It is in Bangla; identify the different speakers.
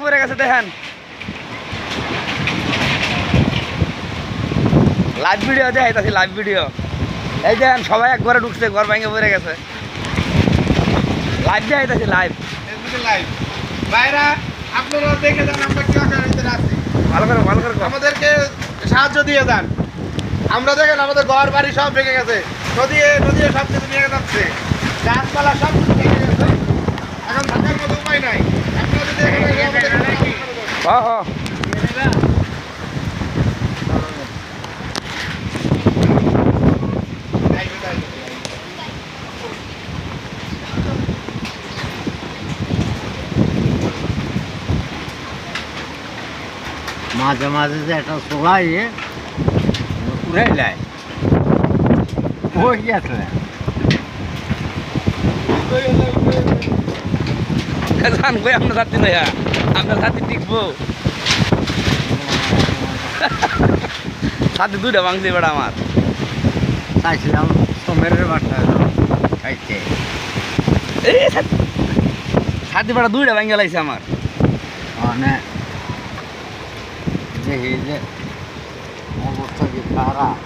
Speaker 1: পড়ে গেছে দেখেন, লাইভ ভিডিও দেখাইতাছি, লাইভ ভিডিও। এই দেখেন সবাই একবারে ঢুকছে, ঘর ভেঙে পড়ে গেছে। লাইভ দেখাইতাছি, লাইভ
Speaker 2: লাইভ। ভাইরা আপনারা দেখে যান আমরা কি আকারে আছি।
Speaker 1: ভালো করে ভালো করে
Speaker 2: আমাদেরকে সাহায্য দিয়ে যান। আমরা দেখেন আমাদের ঘর বাড়ি সব ভেঙে গেছে, নদী সব কিছু নিয়ে যাচ্ছে, গাছপালা সব কিছু ভেঙে গেছে। এখন থাকার মতো উপায় নাই। আপনারা যদি
Speaker 3: মাঝে মাঝে যে একটা চোলাই উড়াই যায় ওই গেছে
Speaker 1: জান কই আপনার সাথে নয়া, আপনার সাথে টিকবো। সাথে দুইটা ভাঙছে বেড়া আমার।
Speaker 3: চাইছিলাম সোমের বাসা খাইতে,
Speaker 1: সাথে বেড়া দুইটা ভাঙে লাইছে আমার।
Speaker 3: মানে দেখি যে অবস্থা কি খারাপ।